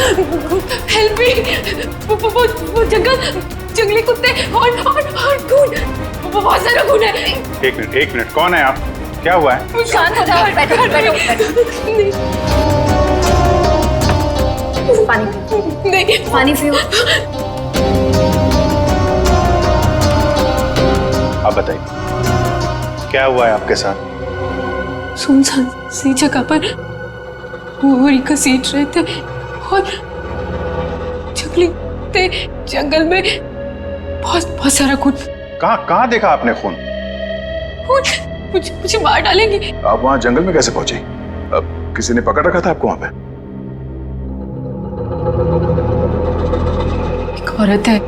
Help me. वो जंगली कुत्ते और खून, बहुत सारा खून है। एक मिनट, कौन है आप? क्या हुआ है? शांत हो जाओ, बैठो। पानी पियो। आप बताइए, क्या हुआ है आपके साथ? सुनसान सी जगह पर बोरी घसीट रहे थे और जंगल में बहुत सारा खून। कहाँ देखा आपने खून? मुझे मार डालेंगे। आप वहां जंगल में कैसे पहुंचे? अब किसी ने पकड़ रखा था आपको वहां पे? एक औरत है,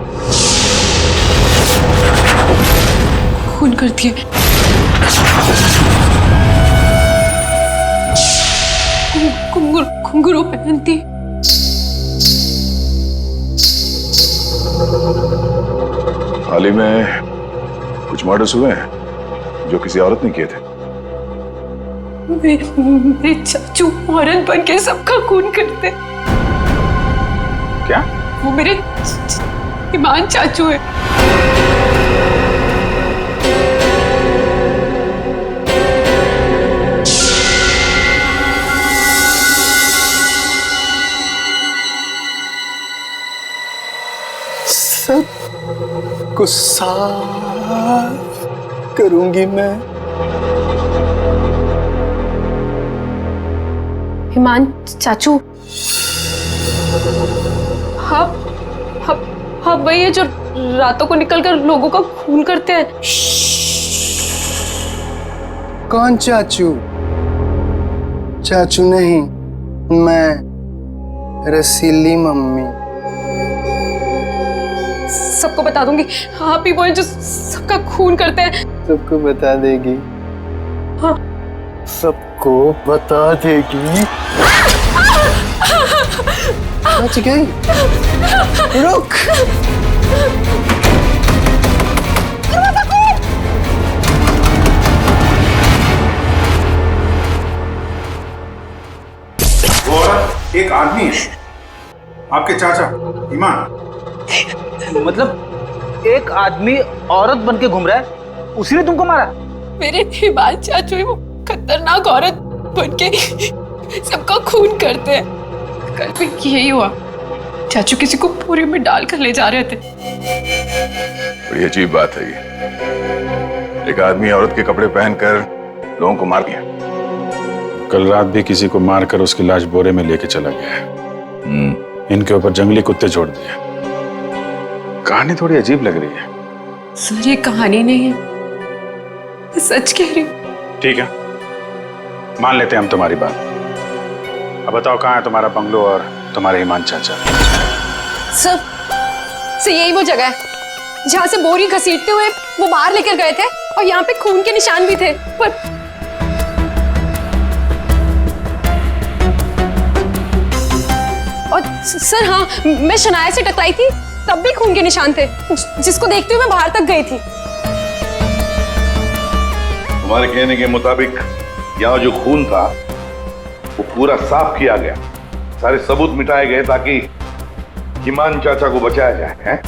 खून करती है। घुंघरू पहनती। हाल ही में कुछ मर्डर्स हुए हैं जो किसी औरत ने किए थे। मेरे चाचू औरत बन के सबका खून करते। क्या? वो मेरे ईमान चाचू है। सब को साफ करूंगी मैं। ईमान चाचू, हाँ वही है जो रातों को निकलकर लोगों का खून करते हैं। कौन चाचू? चाचू नहीं, मैं रसीली मम्मी। सबको बता दूंगी, आप ही वो हैं जो सबका खून करते हैं। सबको बता देगी? हाँ। सबको बता देगी? बच गई। रुक। वो औरत एक आदमी है, आपके चाचा ईमान। मतलब एक आदमी औरत बन के घूम रहा है, उसी ने तुमको मारा? मेरे ईमान चाचू है, वो खतरनाक औरत बन के सबका खून करते हैं। कल भी यही हुआ, चाचू किसी को बोरी में डालकर ले जा रहे थे। बड़ी अजीब बात है ये। एक आदमी औरत के कपड़े पहनकर लोगों को मार दिया। कल रात भी किसी को मारकर उसकी लाश बोरे में लेके चला गया है। इनके ऊपर जंगली कुत्ते छोड़ दिए। कहानी थोड़ी अजीब लग रही है। सर ये कहानी नहीं है, मैं सच कह रही हूँ। ठीक है, मान लेते हैं हम तुम्हारी बात। अब बताओ, कहाँ है तुम्हारा बंगलो और तुम्हारे ईमान चाचा? सर यही वो जगह है जहाँ से बोरी घसीटते हुए वो बाहर लेकर गए थे, और यहाँ पे खून के निशान भी थे। पर और सर हाँ, मैं शनाया से टकराई थी, तब भी खून के निशान थे, जिसको देखते हुए मैं बाहर तक गई थी। तुम्हारे कहने के मुताबिक यहाँ जो खून था वो पूरा साफ किया गया, सारे सबूत मिटाए गए ताकि ईमान चाचा को बचाया जाए, हैं?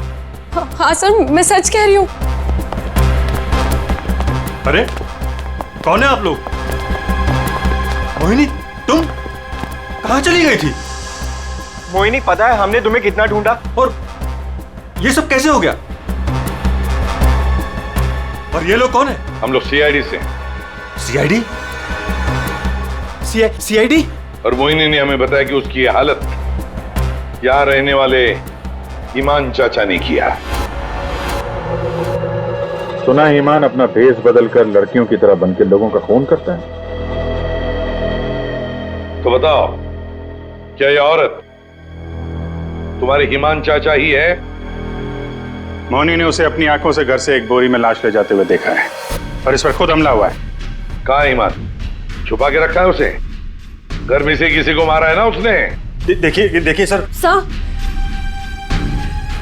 हाँ सर, मैं सच कह रही हूँ। अरे कौन है आप लोग? मोहिनी, तुम कहाँ चली गई थी? मोहिनी, पता है हमने तुम्हें कितना ढूंढा, और ये सब कैसे हो गया? और ये लोग कौन है? हम लोग सीआईडी से। सीआईडी? सीआईडी? और मोहिनी ने हमें बताया कि उसकी ये हालत यहाँ रहने वाले ईमान चाचा ने किया। सुना ईमान अपना भेष बदलकर लड़कियों की तरह बनकर लोगों का खून करता है। तो बताओ, क्या ये औरत तुम्हारे ईमान चाचा ही है? मोहिनी ने उसे अपनी आंखों से घर से एक बोरी में लाश ले जाते हुए देखा है, और इस पर खुद हमला हुआ है। कहाँ है ईमान? छुपा के रखा है उसे? घर में से किसी को मारा है ना उसने? देखिए सर। सर,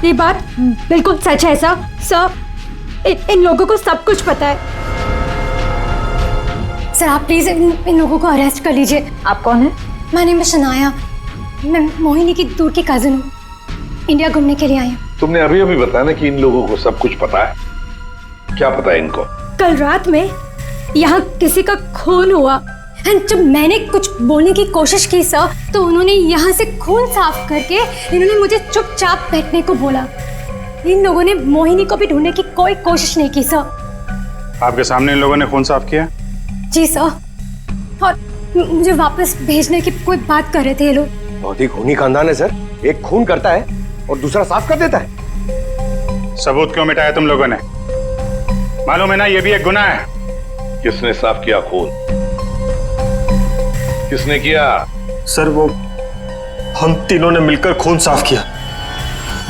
ये बात बिल्कुल सच है सर। सर, इन लोगों को सब कुछ पता है। सर आप प्लीज इन लोगों को अरेस्ट कर लीजिए। आप कौन है? My name is Shanaya. मैं मोहिनी की दूर की कजिन हूँ, इंडिया घूमने के लिए आई हूँ। तुमने अभी अभी बताया ना कि इन लोगों को सब कुछ पता है। क्या पता है इनको? कल रात में यहाँ किसी का खून हुआ एंड जब मैंने कुछ बोलने की कोशिश की सर, तो उन्होंने यहाँ से खून साफ करके इन्होंने मुझे चुपचाप बैठने को बोला। इन लोगों ने मोहिनी को भी ढूंढने की कोई कोशिश नहीं की सर। आपके सामने इन लोगों ने खून साफ किया? जी सर, और मुझे वापस भेजने की कोई बात कर रहे थे ये लोग। बहुत ही खूनी खानदान है सर, एक खून करता है और दूसरा साफ कर देता है। सबूत क्यों मिटाया तुम लोगों ने? मालूम है ना ये भी एक गुनाह है। किसने साफ किया खून? किसने किया? सर वो हम तीनों ने मिलकर खून साफ किया।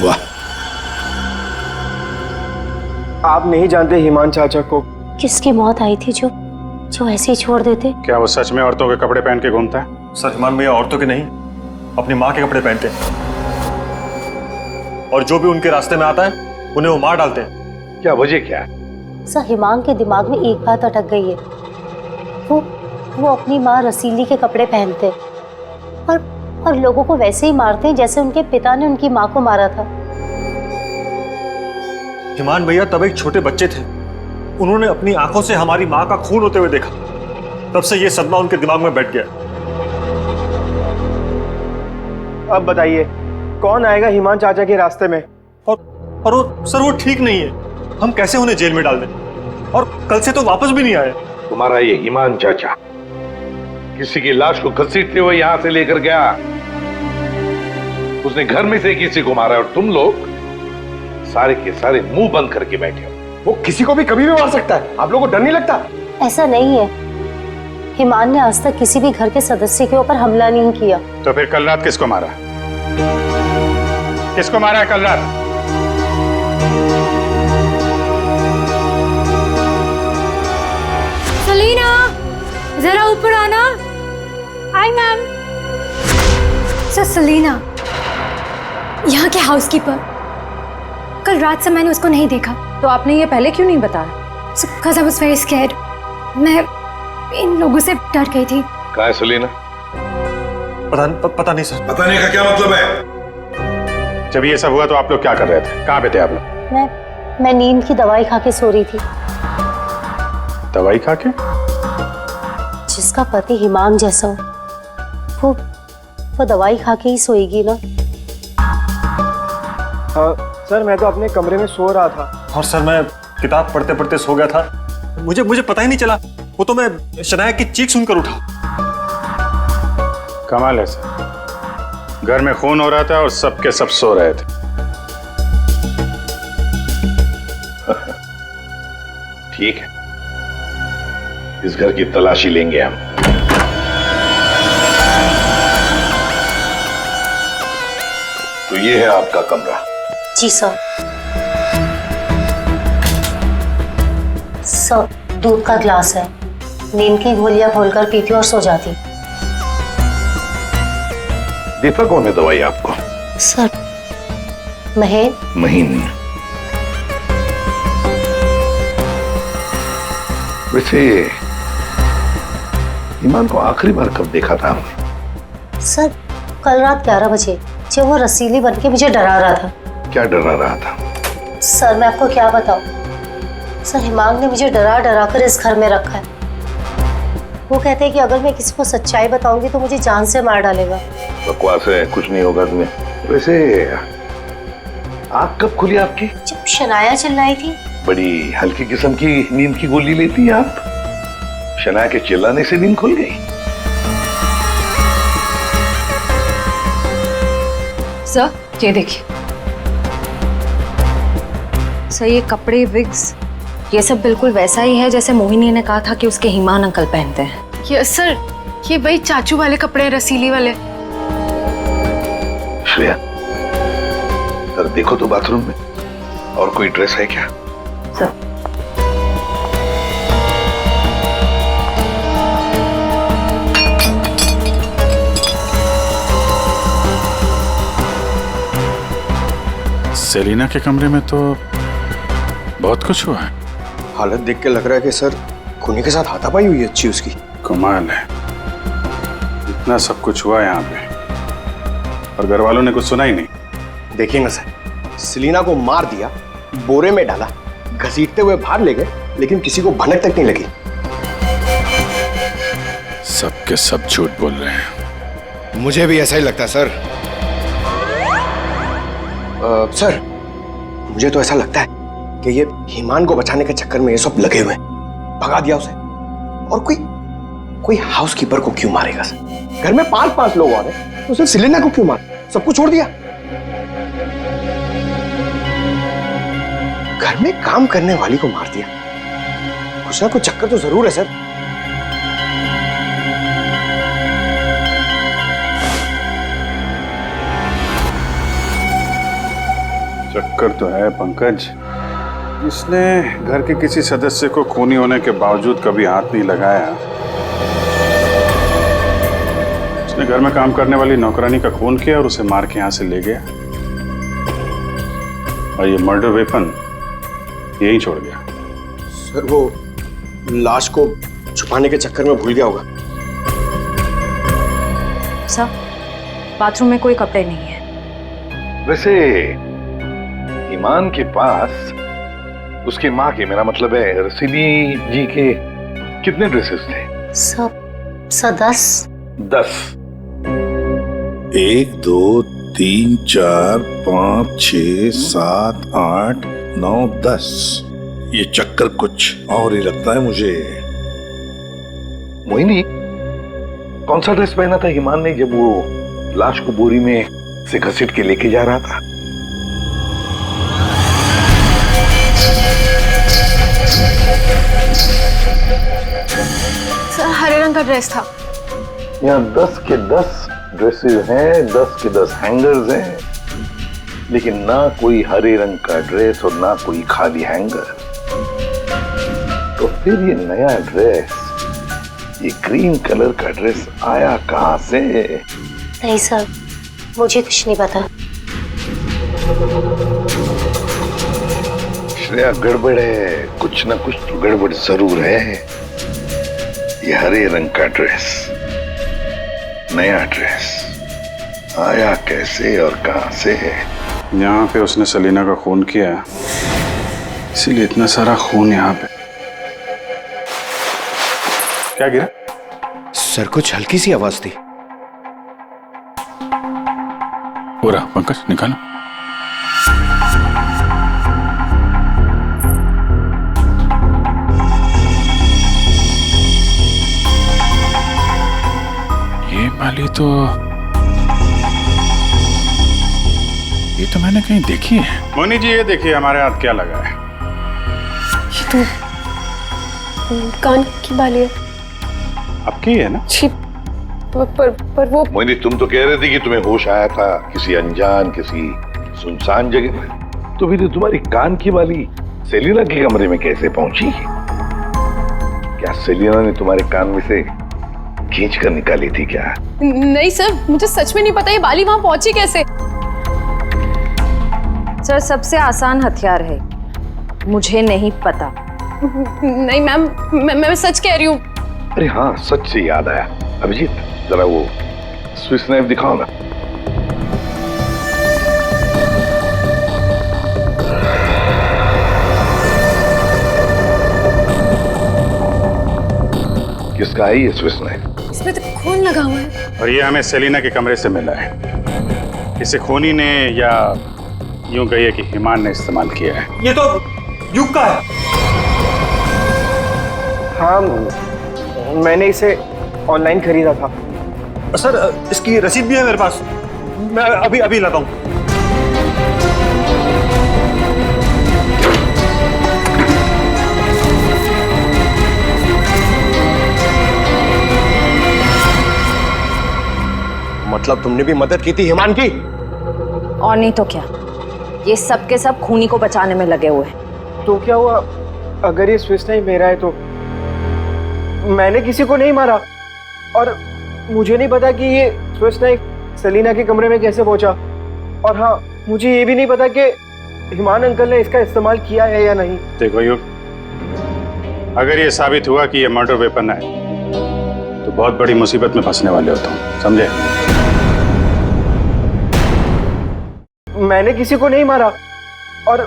वाह, आप नहीं जानते हिमान चाचा को? किसकी मौत आई थी जो ऐसे ही छोड़ देते? क्या वो सच में औरतों के कपड़े पहन के घूमता है? सर हिमान भैया औरतों के नहीं, अपनी माँ के कपड़े पहनते हैं और जो भी उनके रास्ते में आता है उन्हें वो मार डालते हैं। क्या वजह क्या है? सर हिमांग के दिमाग में एक बात अटक गई है। वो अपनी माँ रसीली के कपड़े पहनते और लोगों को वैसे ही मारते हैं जैसे उनके पिता ने उनकी माँ को मारा था। हिमान भैया तब एक छोटे बच्चे थे, उन्होंने अपनी आंखों से हमारी माँ का खून होते हुए देखा, तब से ये सदमा उनके दिमाग में बैठ गया। अब बताइए कौन आएगा हिमान चाचा के रास्ते में? और वो सर वो ठीक नहीं है, हम कैसे उन्हें जेल में डाल दें? और कल से तो वापस भी नहीं आए। तुम्हारा ये ईमान चाचा किसी की लाश को घसीटते हुए यहां से लेकर गया, उसने घर में से किसी को मारा और तुम लोग सारे के सारे मुंह बंद करके बैठे हो। वो किसी को भी कभी भी मार सकता है, आप लोगों को डर नहीं लगता? ऐसा नहीं है, हिमान ने आज तक किसी भी घर के सदस्य के ऊपर हमला नहीं किया। तो फिर कल रात किसको मारा? किसको मारा है कल रात? सलीना जरा ऊपर आना। Hi ma'am. सर सलीना यहाँ के हाउसकीपर, कल रात से मैंने उसको नहीं देखा। तो आपने ये पहले क्यों नहीं बताया? Because I was very scared. मैं इन लोगों से डर गई थी। कहाँ है सलीना? पता नहीं सर। पता नहीं का क्या मतलब है? जब ये सब हुआ तो आप लोग क्या कर रहे थे? कहाँ पे थे आप लोग? मैं नींद की दवाई खा के सो रही थी। दवाई खा के? जिसका पति हिमांग जैसा हो वो दवाई खा के ही सोएगी ना। सर मैं तो अपने कमरे में सो रहा था। और सर मैं किताब पढ़ते पढ़ते सो गया था, मुझे पता ही नहीं चला, वो तो मैं शनाया की चीख सुनकर उठा। कमाल है सर, घर में खून हो रहा था और सबके सब सो रहे थे। ठीक है, इस घर की तलाशी लेंगे हम। तो ये है आपका कमरा। जी सर। सर दूध का ग्लास है, नींद की गोलियां घोलकर पीती और सो जाती। देता कौन है दवाई आपको? सर महीन। महीन। वैसे ईमान को आखिरी बार कब देखा था आपने? सर कल रात 11 बजे जब वो रसीली बन के मुझे डरा रहा था। क्या डरा रहा था? सर मैं आपको क्या बताऊं, सर हिमांग ने मुझे डरा डरा कर इस घर में रखा है। वो कहते हैं कि अगर मैं किसी को सच्चाई बताऊंगी तो मुझे जान से मार डालेगा। बकवास है, कुछ नहीं होगा तुम्हें। वैसे आँख कब खुली आपकी? जब शनाया चिल्लाई थी। बड़ी हल्की किस्म की नींद की गोली लेती हैं आप। शनाया के चिल्लाने से नींद खुल गई? सर ये देखिए सर, ये कपड़े विग्स ये सब बिल्कुल वैसा ही है जैसे मोहिनी ने कहा था कि उसके हिमान अंकल पहनते हैं। यस सर, ये वही चाचू वाले कपड़े हैं, रसीली वाले। श्रेया सर देखो तो बाथरूम में और कोई ड्रेस है क्या? सर सेलिना के कमरे में तो बहुत कुछ हुआ है। हालत देख के लग रहा है कि सर खूनी के साथ हाथापाई हुई अच्छी उसकी। कमाल है, इतना सब कुछ हुआ यहाँ पे और घर वालों ने कुछ सुना ही नहीं। देखिए ना सर, सेलिना को मार दिया, बोरे में डाला, घसीटते हुए बाहर ले गए, लेकिन किसी को भनक तक नहीं लगी। सब के सब झूठ बोल रहे हैं। मुझे भी ऐसा ही लगता है सर। सर, मुझे तो ऐसा लगता है कि ये ईमान को बचाने के चक्कर में ये सब लगे हुए हैं। भगा दिया उसे। और कोई हाउसकीपर को क्यों मारेगा सर? घर में 5-5 लोग और हैं, तो सिर्फ सेलिना को क्यों मार? सबको छोड़ दिया। घर में काम करने वाली को मार दिया। कुछ ना कुछ चक्कर तो जरूर है सर। चक्कर तो है पंकज। इसने घर के किसी सदस्य को खूनी होने के बावजूद कभी हाथ नहीं लगाया। उसने घर में काम करने वाली नौकरानी का खून किया और उसे मार के यहां से ले गया, और ये मर्डर वेपन यहीं छोड़ गया। सर, वो लाश को छुपाने के चक्कर में भूल गया होगा। सर, बाथरूम में कोई कपड़े नहीं है। वैसे ईमान के पास उसकी माँ के, मेरा मतलब है रसीली जी के, कितने ड्रेसेस थे? सब 10। 1 2 3 4 5 6 7 8 9 10। ये चक्कर कुछ और ही लगता है मुझे। मोहिनी, कौन सा ड्रेस पहना था ईमान ने जब वो लाश को बोरी में से घसीट के लेके जा रहा था? सर, हरे रंग का ड्रेस था। यहाँ 10 के 10 ड्रेसेस हैं, 10 के 10 हैंगर्स हैं, लेकिन ना कोई हरे रंग का ड्रेस और ना कोई खाली हैंगर। तो फिर ये नया ड्रेस, ये ग्रीन कलर का ड्रेस आया कहां से? नहीं सर, मुझे कुछ नहीं पता। श्रेया, गड़बड़ है, कुछ ना कुछ तो गड़बड़ जरूर है। ये हरे रंग का ड्रेस, नया ड्रेस आया कैसे और कहां से? यहाँ पे उसने सेलिना का खून किया, इसीलिए इतना सारा खून यहाँ पे। क्या गिरा? सर, कुछ हल्की सी आवाज थी। पूरा पंकज निकालो। ये माली तो मैंने कहीं देखी है। मोनी जी, ये देखिए हमारे हाथ क्या लगा है। ये तो कान की बाली है। आपकी है ना? छी, पर वो मोहिनी, तुम तो कह रहे थे कि तुम्हें होश आया था किसी अनजान, किसी सुनसान जगह में, तो फिर तुम्हारी कान की बाली सेलिना के कमरे में कैसे पहुंची? क्या सेलिना ने तुम्हारे कान में से खींच कर निकाली थी क्या? नहीं सर, मुझे सच में नहीं पता ये बाली वहां पहुंची कैसे। सर, सबसे आसान हथियार है, मुझे नहीं पता। नहीं मैम, मैं सच कह रही हूँ। अरे हाँ, सच से याद आया। अभिजीत, जरा वो स्विस नाइफ दिखाओ ना। किसका है ये स्विस नाइफ? इसमें तो खून लगा हुआ है। और ये हमें सेलिना के कमरे से मिला है। इसे खूनी ने, या यूं कहिए कि ईमान ने इस्तेमाल किया है। ये तो युग का है। हाँ, मैंने इसे ऑनलाइन खरीदा था। सर, इसकी रसीद भी है मेरे पास, मैं अभी लाता हूँ। मतलब तुमने भी मदद की थी ईमान की? और नहीं तो क्या, ये सब के सब खूनी को बचाने में लगे हुए हैं। तो क्या हुआ अगर ये स्विस नाइफ मेरा है? तो मैंने किसी को नहीं मारा, और मुझे नहीं पता कि ये स्विस नाइफ सेलिना के कमरे में कैसे पहुंचा। और हाँ, मुझे ये भी नहीं पता कि ईमान अंकल ने इसका इस्तेमाल किया है या नहीं। देखो युग, अगर ये साबित हुआ कि ये मर्डर वेपन है तो बहुत बड़ी मुसीबत में फंसने वाले हो तुम, समझे? मैंने किसी को नहीं मारा और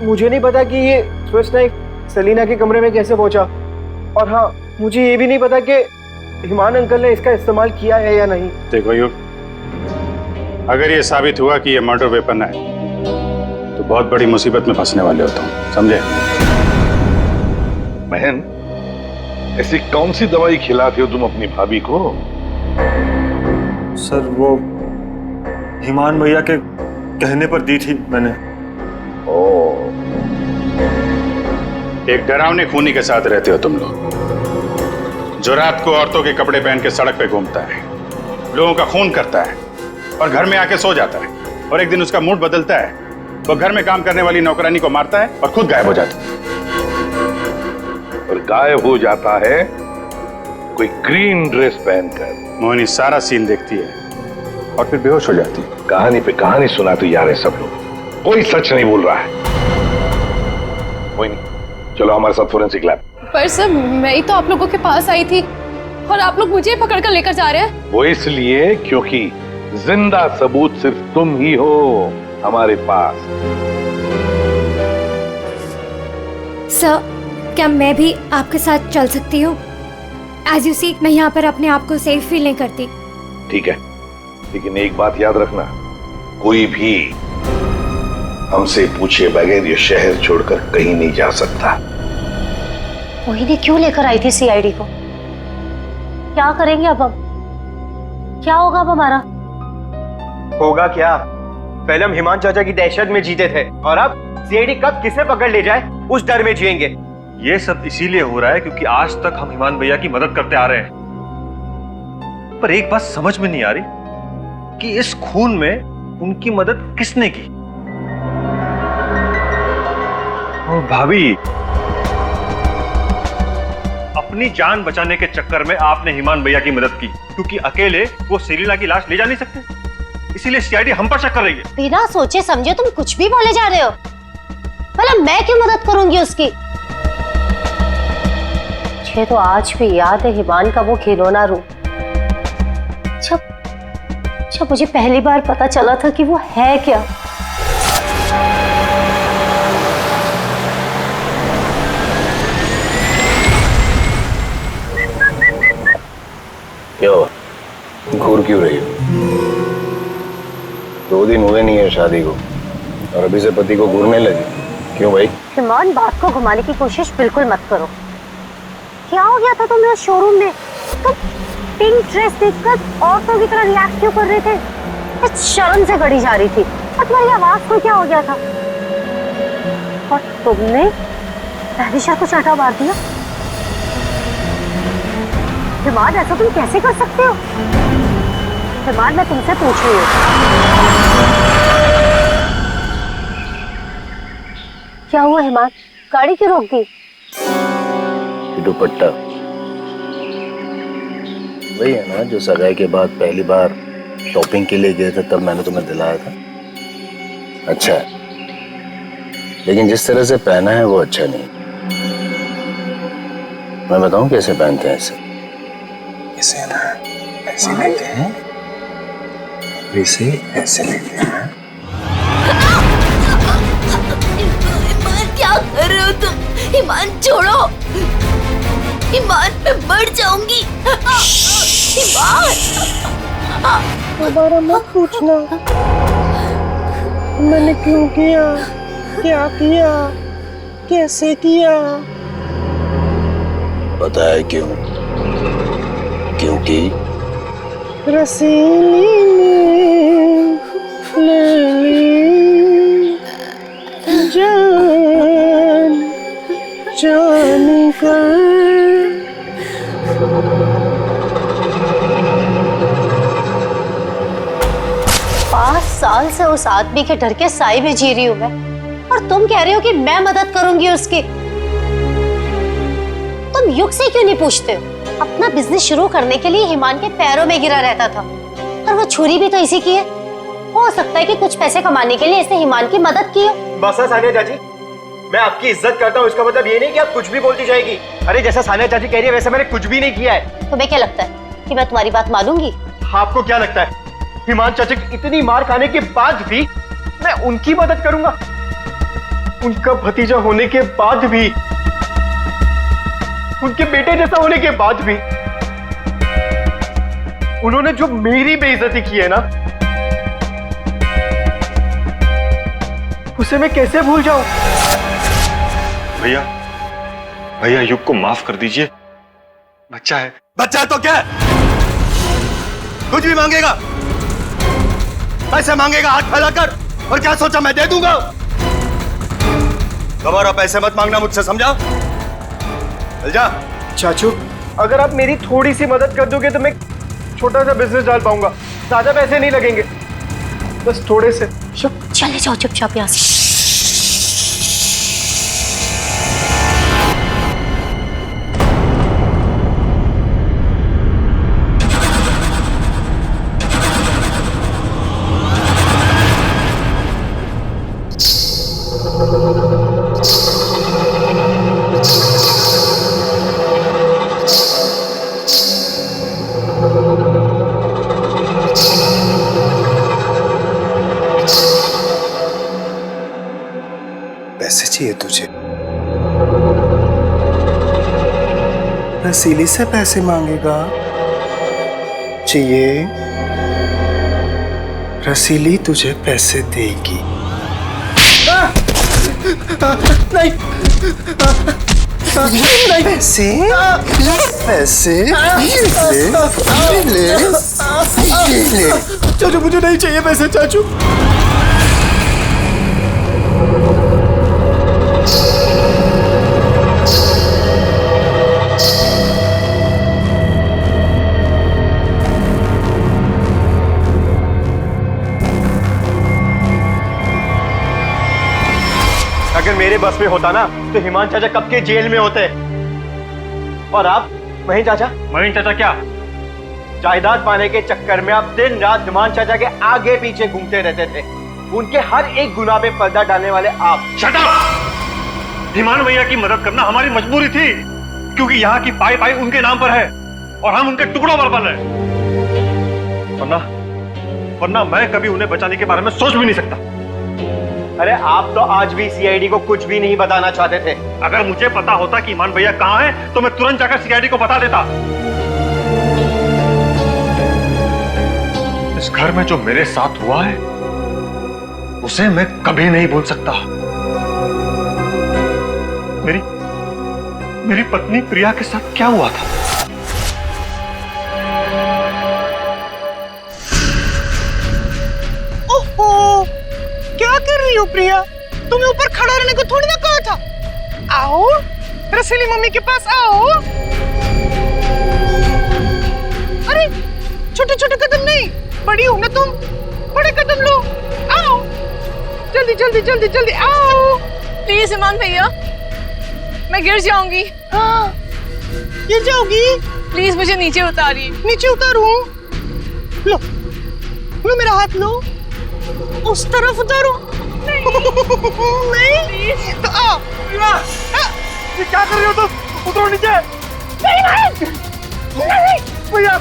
मुझे नहीं पता कि ये स्विस नाइफ सेलिना के कमरे में कैसे पहुंचा। और हाँ, मुझे ये भी नहीं पता कि हिमान अंकल ने इसका इस्तेमाल किया है या नहीं। देखो युग, अगर ये साबित हुआ कि ये मर्डर वेपन है तो बहुत बड़ी मुसीबत में फंसने वाले हो तुम, समझे? बहन, ऐसी कौन सी दवाई खिलाते हो तुम अपनी भाभी को? सर वो हिमान भैया के कहने पर दी थी मैंने। ओ, एक डरावने खूनी के साथ रहते हो तुम लोग, जो रात को औरतों के कपड़े पहन के सड़क पे घूमता है, लोगों का खून करता है और घर में आके सो जाता है, और एक दिन उसका मूड बदलता है, वो घर में काम करने वाली नौकरानी को मारता है और खुद गायब हो जाता है। और गायब हो जाता है कोई ग्रीन ड्रेस पहनकर। मोहिनी सारा सीन देखती है और फिर बेहोश हो जाती है। कहानी पे कहानी सुनाते जा रहे सब लोग, कोई सच नहीं बोल रहा है। मोहिनी, चलो हमारे साथ फोरेंसिक लैब। पर सर, मैं ही तो आप लोगों के पास आई थी और आप लोग मुझे पकड़ कर लेकर जा रहे हैं। वो इसलिए क्योंकि जिंदा सबूत सिर्फ तुम ही हो हमारे पास। सर, क्या मैं भी आपके साथ चल सकती हूँ? एज यू सी, मैं यहाँ पर अपने आप को सेफ फील नहीं करती। ठीक है, लेकिन एक बात याद रखना, कोई भी हमसे पूछे बगैर ये शहर छोड़कर कहीं नहीं जा सकता। मोहिनी क्यों लेकर आई थी सीआईडी को? क्या करेंगे अब हम? क्या होगा अब हमारा? होगा क्या? पहले हम हिमान चाचा की दहशत में जीते थे और अब सीआईडी कब किसे पकड़ ले जाए उस डर में जिएंगे। ये सब इसीलिए हो रहा है क्योंकि आज तक हम हिमान भैया की मदद करते आ रहे हैं। पर एक बात समझ में नहीं आ रही कि इस खून में उनकी मदद किसने की। और भाभी, अपनी जान बचाने के चक्कर में आपने हिमान भैया की मदद की, क्योंकि अकेले वो सेलिना की लाश ले जा नहीं सकते, इसीलिए सीआईडी हम पर शक कर रही है। बिना सोचे समझे तुम कुछ भी बोले जा रहे हो। भला मैं क्यों मदद करूंगी उसकी? मुझे तो आज भी याद है हिमान का वो खिलौना रूप, जब मुझे पहली बार पता चला था कि वो है क्या। क्या हुआ? घूर क्यों रही हो? 2 दिन हुए नहीं है शादी को और अभी से पति को घूरने लगी, क्यों भाई? हिमान, बात को घुमाने की कोशिश बिल्कुल मत करो। क्या हो गया था तुम्हें शोरूम में? तुम पिंक ड्रेस देखकर औरतों की तरह रिएक्ट क्यों कर रहे थे? कुछ शर्म से गड़ी जा रही थी और तुम्हारी आवाज को क्या हो गया था? और तुमने तहरीशा को चाटा मार दिया। हिमान, ऐसा तुम कैसे कर सकते हो? हिमान, मैं तुमसे पूछ रही हूँ, क्या हुआ हिमान? गाड़ी क्यों रोक दी? दुपट्टा वही है ना जो सगाई के बाद पहली बार शॉपिंग के लिए गए थे, तब मैंने तुम्हें दिलाया था। अच्छा है, लेकिन जिस तरह से पहना है वो अच्छा नहीं। मैं बताऊं कैसे पहनते हैं इसे? इसे ना ऐसे लेते हैं, इसे ऐसे लेते हैं। ईमान, क्या कर रहे हो तुम? ईमान छोड़ो, ईमान मैं मर जाऊंगी। ईमान, दोबारा मत पूछना मैंने क्यों किया, क्या किया, कैसे किया। पता है क्यों? क्योंकि रसीली ने ले ली जान जान कर। 5 साल से उस आदमी के डर के साए में जी रही हूँ मैं, और तुम कह रहे हो कि मैं मदद करूंगी उसकी। तुम युग से क्यों नहीं पूछते हो? अपना बिजनेस शुरू करने के लिए हिमान के पैरों में गिरा रहता था, और वो छुरी भी तो इसी की है। हो सकता है कि कुछ पैसे कमाने के लिए इसने हिमान की मदद की हो। बस सानिया चाची, मैं आपकी इज्जत करता हूँ, इसका मतलब ये नहीं कि आप कुछ भी बोलती जाएगी। अरे जैसा सानिया चाची कह रही है वैसे मैंने कुछ भी नहीं किया है। तुम्हें क्या लगता है कि मैं तुम्हारी बात मानूंगी? आपको क्या लगता है हिमान चाचा की इतनी मार खाने के बाद भी मैं उनकी मदद करूंगा। उनका भतीजा होने के बाद भी, उनके बेटे जैसा होने के बाद भी उन्होंने जो मेरी बेइज्जती की है ना, उसे मैं कैसे भूल जाऊं? भैया भैया युग को माफ कर दीजिए, बच्चा है। बच्चा है तो क्या है? कुछ भी मांगेगा, पैसे मांगेगा हाथ फैलाकर, और क्या सोचा मैं दे दूंगा? दोबारा पैसे मत मांगना मुझसे, समझा? चल जा। चाचू, अगर आप मेरी थोड़ी सी मदद कर दोगे तो मैं छोटा सा बिजनेस डाल पाऊंगा। ज्यादा पैसे नहीं लगेंगे, बस थोड़े से। चले जाओ चुपचाप यहाँ से। पैसे चाहिए तुझे? रसीली से पैसे मांगेगा? चाहिए? रसीली तुझे पैसे देगी। नहीं, नहीं। पैसे पैसे ले ले। चाचू मुझे नहीं चाहिए पैसे चाचू। अगर मेरे बस में होता ना तो हिमान चाचा कब के जेल में होते। और आप महीन चाचा? महीन चाचा क्या? जायदाद पाने के चक्कर में आप दिन रात हिमान चाचा के आगे पीछे घूमते रहते थे। उनके हर एक गुनाह पे पर्दा डालने वाले आप। Shut up! हिमान भैया की मदद करना हमारी मजबूरी थी, क्योंकि यहाँ की पाई पाई उनके नाम पर है और हम उनके टुकड़ों पर पल रहे। वरना मैं कभी उन्हें बचाने के बारे में सोच भी नहीं सकता। अरे आप तो आज भी सीआईडी को कुछ भी नहीं बताना चाहते थे। अगर मुझे पता होता कि ईमान भैया कहाँ है तो मैं तुरंत जाकर सीआईडी को बता देता। इस घर में जो मेरे साथ हुआ है उसे मैं कभी नहीं भूल सकता। मेरी पत्नी प्रिया के साथ क्या हुआ था? ओहो, क्या कर रही हो प्रिया? तुम्हें ऊपर खड़ा रहने को थोड़ी ना कहा था। आओ रसीली मम्मी के पास आओ। अरे छोटे छोटे कदम नहीं, बड़ी हो ना तुम, बड़े कदम लो। आओ जल्दी जल्दी जल्दी जल्दी आओ। प्लीज ईमान भैया, मैं गिर जाऊंगी। हाँ गिर जाओगी? प्लीज मुझे नीचे उतारिए। नीचे उतारूं? लो लो मेरा हाथ लो, उस तरफ उतारो। नहीं तो आओ। ये क्या कर रहे हो तुम? उतरो नीचे। नहीं भैया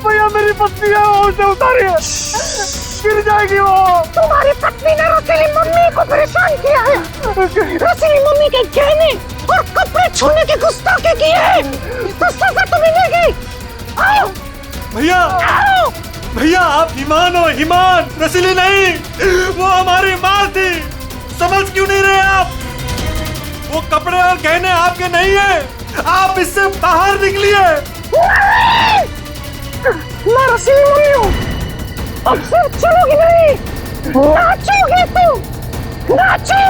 भैया मेरी पत्नी है, वो उसे उतारिए, गिर जाएगी वो। तुम्हारी पत्नी ने रसीली मम्मी को परेशान किया है। रसीली मम्मी के गहने और कपड़े छूने की गुस्ताखी की है, तो सजा तुम्हें मिलेगी। आओ भैया, आओ। भैया आप ईमान हो, ईमान, रसीली नहीं। वो हमारी माँ थी, समझ क्यों नहीं रहे आप? वो कपड़े और गहने आपके नहीं है, आप इससे बाहर निकलिए। मैं रसीली मम्मी हूँ, अब सिर्फ चलोगी नहीं, नाचोगी तुम, नाचो।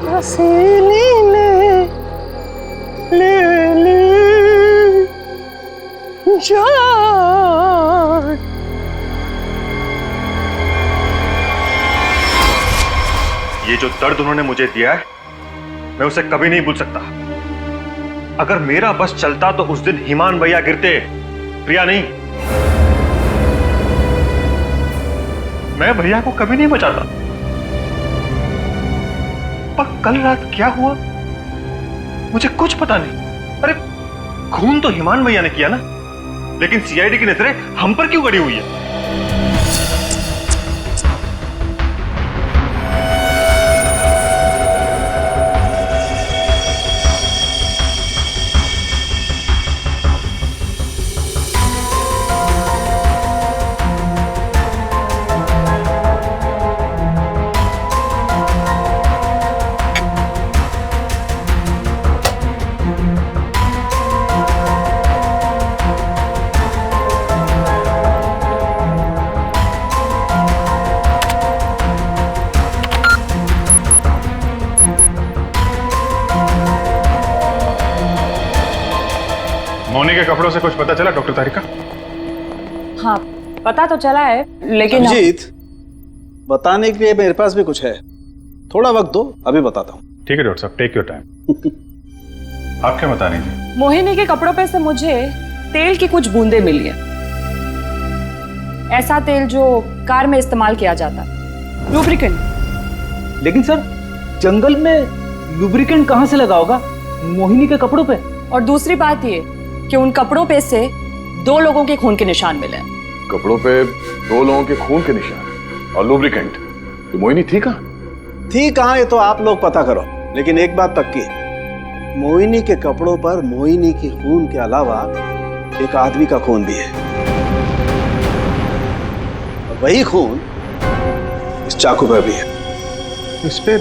रसीली ले जान। ये जो दर्द उन्होंने मुझे दिया है मैं उसे कभी नहीं भूल सकता। अगर मेरा बस चलता तो उस दिन ईमान भैया गिरते, प्रिया नहीं। मैं भैया को कभी नहीं बचाता। पर कल रात क्या हुआ मुझे कुछ पता नहीं। अरे खून तो ईमान भैया ने किया ना, लेकिन सीआईडी की नजरें हम पर क्यों गड़ी हुई है? मोनी के कपड़ों से कुछ पता चला डॉक्टर तारिका? हाँ, पता तो चला है, लेकिन अभिजीत, बताने के लिए मेरे पास भी कुछ है। थोड़ा वक्त दो, अभी बताता हूँ। ठीक है डॉक्टर साहब, टेक योर टाइम। आप क्या बता रही थी? मोहिनी के कपड़ों पे से मुझे तेल की कुछ बूंदें मिली है। ऐसा तेल जो कार में इस्तेमाल किया जाता, लुब्रिकेंट। लेकिन सर, जंगल में लुब्रिकेंट कहाँ से लगा होगा मोहिनी के कपड़ों पे? और दूसरी बात ये कि उन कपड़ों पे से 2 लोगों के खून के निशान मिले। कपड़ों पे 2 लोगों के खून के निशान और लुब्रिकेंट। तो मोहिनी थी कहाँ? थी कहाँ ये तो आप लोग पता करो, लेकिन एक बात पक्की है, मोहिनी के कपड़ों पर मोहिनी के खून के अलावा एक आदमी का खून भी है। वही खून इस चाकू पर भी है। इस पे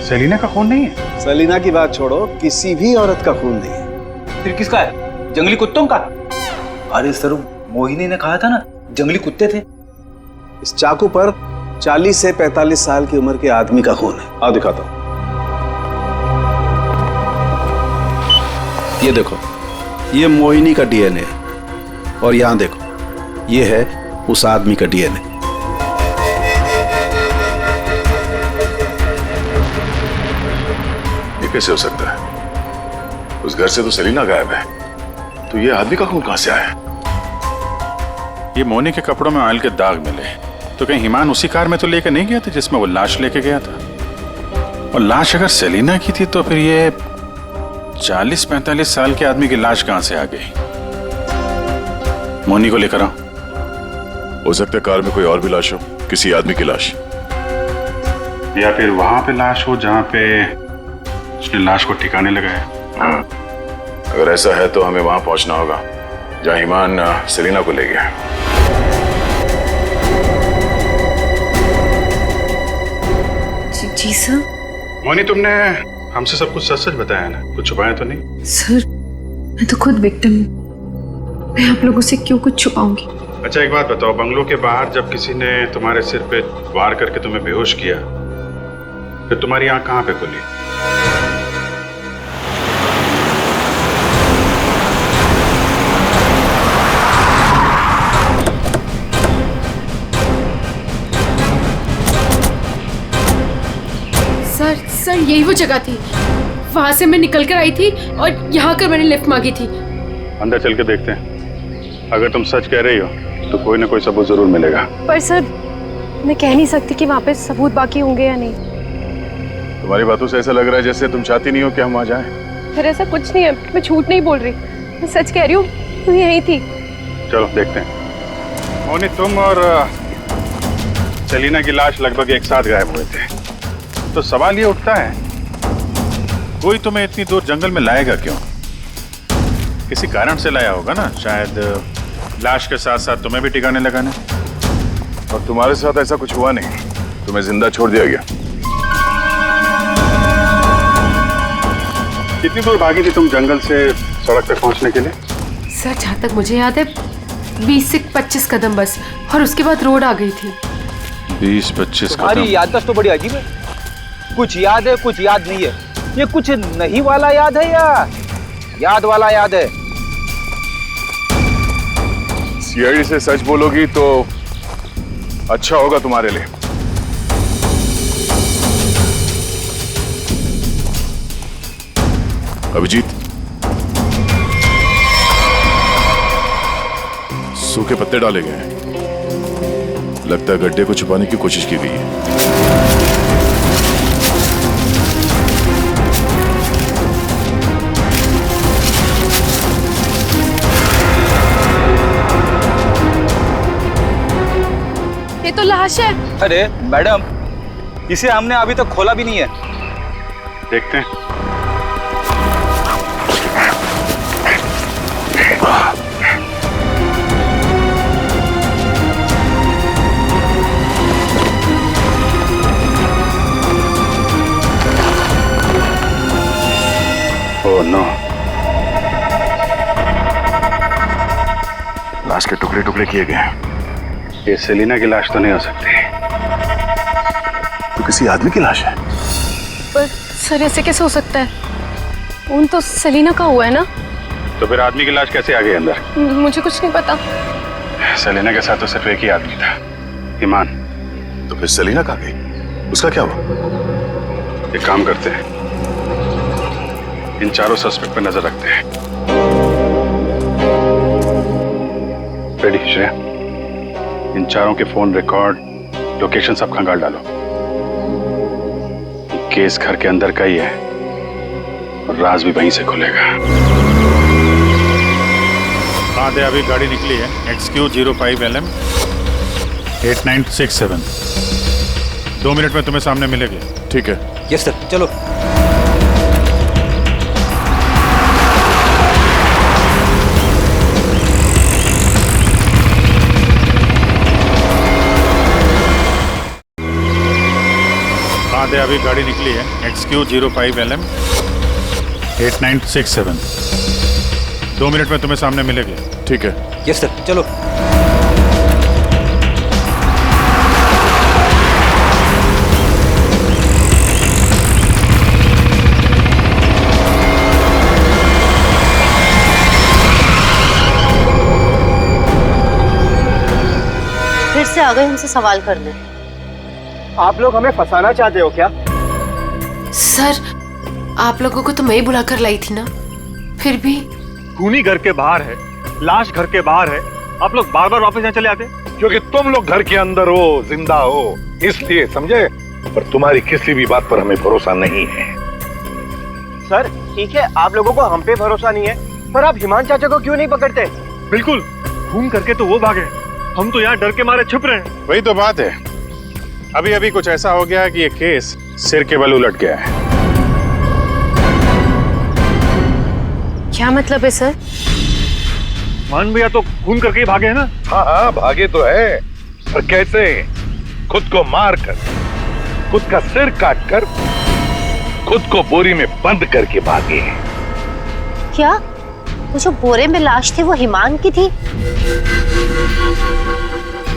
सेलिना का खून नहीं है? सेलिना की बात छोड़ो, किसी भी औरत का खून नहीं है। फिर किसका है? जंगली कुत्तों का? अरे सर, मोहिनी ने कहा था ना जंगली कुत्ते थे। इस चाकू पर 40 से 45 साल की उम्र के आदमी का खून है। आओ दिखाता हूं। ये देखो, ये मोहिनी का डीएनए है, और यहां देखो, ये है उस आदमी का डीएनए। ये कैसे हो सकता है? उस घर से तो सेलिना गायब है, तो ये आदमी का खून कहां से आया? ये मोनी के कपड़ों में ऑयल के दाग मिले, तो कहीं ईमान उसी कार में तो लेकर नहीं गया था जिसमें वो लाश लेके गया था? और लाश अगर सेलिना की थी तो फिर ये 40-45 साल के आदमी की लाश कहां से आ गई? मोनी को लेकर आओ। हो सकता है कार में कोई और भी लाश हो, किसी आदमी की लाश, या फिर वहां पे लाश हो जहां पे उसने लाश को ठिकाने लगाया। हाँ, अगर ऐसा है तो हमें वहां पहुंचना होगा जहां ईमान सेलिना को ले गया। जी सर। मोनी, तुमने हमसे सब कुछ सच सच बताया ना, कुछ छुपाया तो नहीं? सर, मैं तो खुद विक्टिम हूँ, मैं आप लोगों से क्यों कुछ छुपाऊंगी? अच्छा एक बात बताओ, बंगलों के बाहर जब किसी ने तुम्हारे सिर पे वार करके तुम्हें बेहोश किया, फिर तुम्हारी आंख कहां पे खुली? सर यही वो जगह थी, वहां से मैं निकल कर आई थी और यहाँ कर मैंने लिफ्ट मांगी थी। अंदर चल के देखते हैं, अगर तुम सच कह रही हो तो कोई ना कोई सबूत जरूर मिलेगा। पर सर, मैं कह नहीं सकती कि वहाँ पे सबूत बाकी होंगे या नहीं। तुम्हारी बातों से ऐसा लग रहा है जैसे तुम चाहती नहीं हो कि हम वहां जाएं। फिर ऐसा कुछ नहीं है, मैं झूठ नहीं बोल रही, मैं सच कह रही हूँ, तू यही थी। चलो देखते हैं। मोनी, तुम और सेलिना की लाश लगभग एक साथ गायब हुए थे, तो सवाल ये उठता है, कोई तुम्हें इतनी दूर जंगल में लाएगा क्यों? किसी कारण से लाया होगा ना, शायद लाश के साथ साथ तुम्हें भी ठिकाने लगाने। और तुम्हारे साथ ऐसा कुछ हुआ नहीं, तुम्हें जिंदा छोड़ दिया गया। कितनी दूर भागी थी तुम जंगल से सड़क तक पहुंचने के लिए? सर, जहाँ तक मुझे याद है 20 से 25 कदम बस, और उसके बाद रोड आ गई थी। 20-25 कदम? तुम्हारी याददाश्त तो बड़ी अजीब है, कुछ याद है कुछ याद नहीं है। ये कुछ नहीं वाला याद है या याद वाला याद है? सीआईडी से सच बोलोगी तो अच्छा होगा तुम्हारे लिए। अभिजीत, सूखे पत्ते डाले गए हैं। लगता है गड्ढे को छुपाने की कोशिश की गई है। ये तो लाश है। अरे मैडम, इसे हमने अभी तक खोला भी नहीं है। देखते हैं। ओह नो, लाश के टुकड़े टुकड़े किए गए हैं। ये सेलिना की लाश तो नहीं हो सकती। तो किसी आदमी की लाश है। पर सर ऐसे कैसे हो सकता है? खून तो सेलिना का हुआ है ना? तो फिर आदमी की लाश कैसे आ गई अंदर? मुझे कुछ नहीं पता। सेलिना के साथ तो सिर्फ एक ही आदमी था, ईमान। तो फिर सेलिना कहाँ गई? उसका क्या हुआ? एक काम करते हैं, इन चारों सस्पेक्ट पर नजर रखते हैं। रेडी श्रेया, इन चारों के फोन रिकॉर्ड, लोकेशन सब खंगाल डालो। केस घर के अंदर का ही है और राज भी वहीं से खुलेगा। हाँ दे, अभी गाड़ी निकली है XQ05LM 8967। 2 मिनट में तुम्हें सामने मिलेगी। ठीक है। यस सर, चलो। हाँ दे, अभी गाड़ी निकली है XQ05LM 8967। 2 मिनट में तुम्हें सामने मिलेगी। ठीक है। यस सर, चलो। फिर से आ गए हमसे सवाल करने। आप लोग हमें फंसाना चाहते हो क्या? सर, आप लोगों को तो मैं ही बुलाकर लाई थी ना, फिर भी। खूनी घर के बाहर है, लाश घर के बाहर है, आप लोग बार बार वापस यहाँ चले आते? क्योंकि तुम लोग घर के अंदर हो, जिंदा हो, इसलिए, समझे? पर तुम्हारी किसी भी बात पर हमें भरोसा नहीं है। सर ठीक है, आप लोगों को हम पे भरोसा नहीं है, पर आप हिमान चाचा को क्यों नहीं पकड़ते? बिल्कुल, खून करके तो वो भागे, हम तो यहाँ डर के मारे छुप रहे हैं। वही तो बात है, अभी अभी कुछ ऐसा हो गया कि ये केस सिर के बल उलट गया है। क्या मतलब है सर? मान भैया तो खून करके ही भागे हैं ना? हाँ हाँ, भागे तो है, पर कैसे? खुद को मार कर, खुद का सिर काट कर, खुद को बोरी में बंद करके भागे। क्या वो जो बोरे में लाश थी वो हिमान की थी?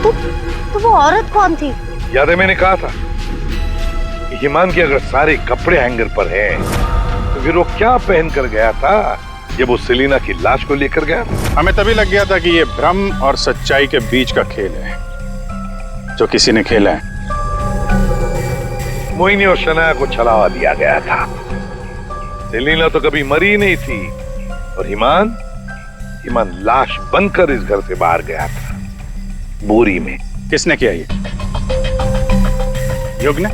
तो वो औरत कौन थी? याद है मैंने कहा था कि हिमान के अगर सारे कपड़े हैंगर पर हैं, तो फिर वो क्या पहन कर गया था जब वो सेलिना की लाश को लेकर गया? हमें तभी लग गया था कि ये भ्रम और सच्चाई के बीच का खेल है जो किसी ने खेला है। मोहिनी और शनाया को छलावा दिया गया था। सेलिना तो कभी मरी नहीं थी और हिमान लाश बनकर इस घर से बाहर गया था, बोरी में। किसने किया ये? युग ने,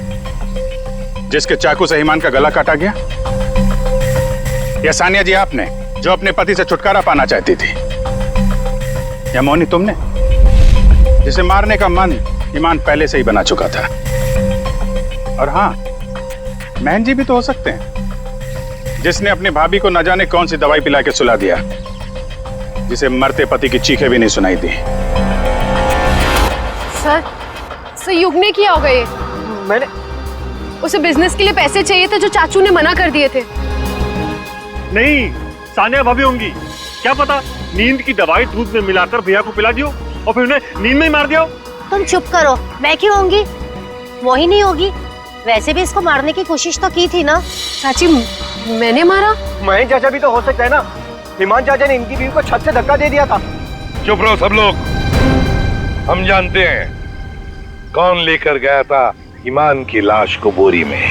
जिसके चाकू से हिमान का गला काटा गया? या सानिया जी आपने, जो अपने पति से छुटकारा पाना चाहती थी? या मोहिनी तुमने, जिसे मारने का मन हिमान पहले से ही बना चुका था? और हाँ, महन जी भी तो हो सकते हैं, जिसने अपनी भाभी को न जाने कौन सी दवाई पिला के सुला दिया, जिसे मरते पति की चीखें भी नहीं सुनाई दी। सर युग ने किया होगा ये। मैंने उसे बिजनेस के लिए पैसे चाहिए थे जो चाचू ने मना कर दिए थे। नहीं, सानिया भाभी होंगी, क्या पता नींद की दवाई दूध में मिलाकर भैया को पिला दियो और फिर उन्हें नींद में ही मार दिया। तुम चुप करो, मैं क्यों होंगी? मोहिनी होगी। वैसे भी इसको मारने की कोशिश तो की थी ना। चाची, मैंने मारा? महेश चाचा भी तो हो सकता है ना। हिमान चाचा ने इनकी बीवी को छत से धक्का दे दिया था। चुप रहो सब लोग, हम जानते हैं कौन लेकर गया था हिमान की लाश को बोरी में।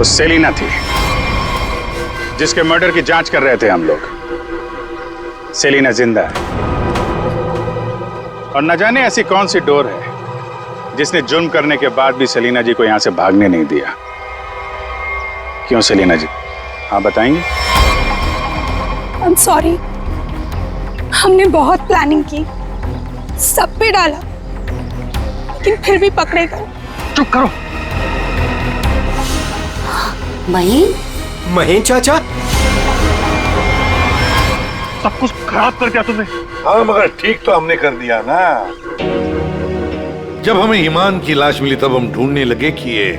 वो सेलिना थी जिसके मर्डर की जांच कर रहे थे हम लोग। सेलिना जिंदा है और न जाने ऐसी कौन सी डोर है जिसने जुर्म करने के बाद भी सेलिना जी को यहां से भागने नहीं दिया। क्यों सेलिना जी, आप बताएंगे? आई एम सॉरी, हमने बहुत प्लानिंग की, सब पे डाला, लेकिन फिर भी पकड़े गए। चुप करो। महीन चाचा, सब कुछ खराब कर दिया तुमने। हाँ मगर ठीक तो हमने कर दिया ना। जब हमें ईमान की लाश मिली तब हम ढूंढने लगे कि ये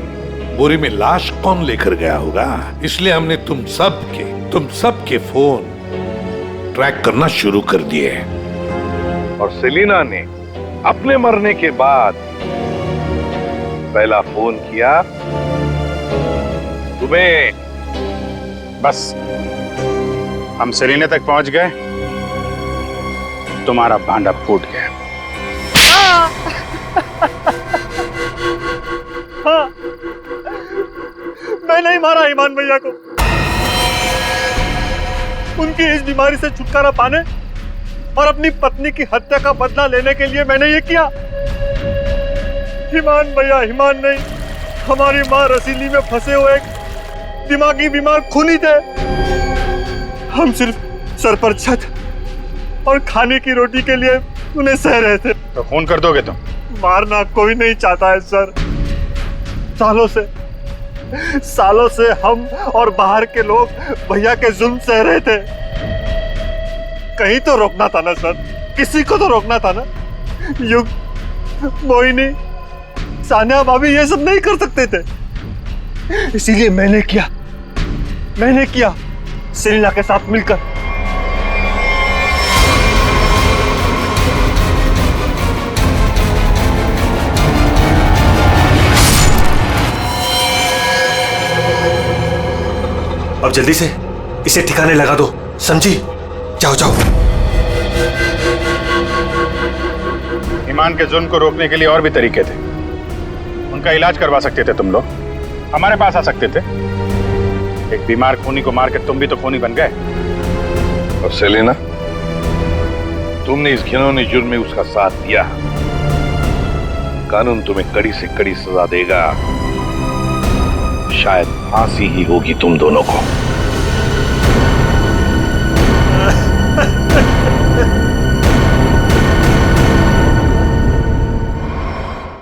बोरी में लाश कौन लेकर गया होगा, इसलिए हमने तुम सब के फोन ट्रैक करना शुरू कर दिए। और सेलिना ने अपने मरने के बाद पहला फोन किया तुम्हें। बस हम सेलिना तक पहुंच गए, तुम्हारा भांडा फूट गया। हाँ, मैं नहीं मारा ईमान भैया को। उनकी इस बीमारी से छुटकारा पाने और अपनी पत्नी की हत्या का बदला लेने के लिए मैंने ये किया। ईमान भैया ईमान नहीं, हमारी माँ रसीली में फंसे हुए एक दिमागी बीमार खूनी थे। हम सिर्फ सर पर छत और खाने की रोटी के लिए उन्हें सह रहे थे। तो खून कर दोगे तुम? मारना कोई नहीं चाहता है सर। सालों से हम और बाहर के लोग भैया के जुल्म सह रहे थे। कहीं तो रोकना था ना सर, किसी को तो रोकना था ना। युग, मोहिनी, सानिया भाभी ये सब नहीं कर सकते थे, इसीलिए मैंने किया सेलिना के साथ मिलकर। अब जल्दी से इसे ठिकाने लगा दो, समझी? जाओ जाओ। ईमान के जुर्म को रोकने के लिए और भी तरीके थे। उनका इलाज करवा सकते थे तुम लोग, हमारे पास आ सकते थे। एक बीमार खूनी को मार के तुम भी तो खूनी बन गए। और सेलिना, तुमने इस घिनौने जुर्म में उसका साथ दिया। कानून तुम्हें कड़ी से कड़ी सजा देगा, शायद फांसी ही होगी तुम दोनों को।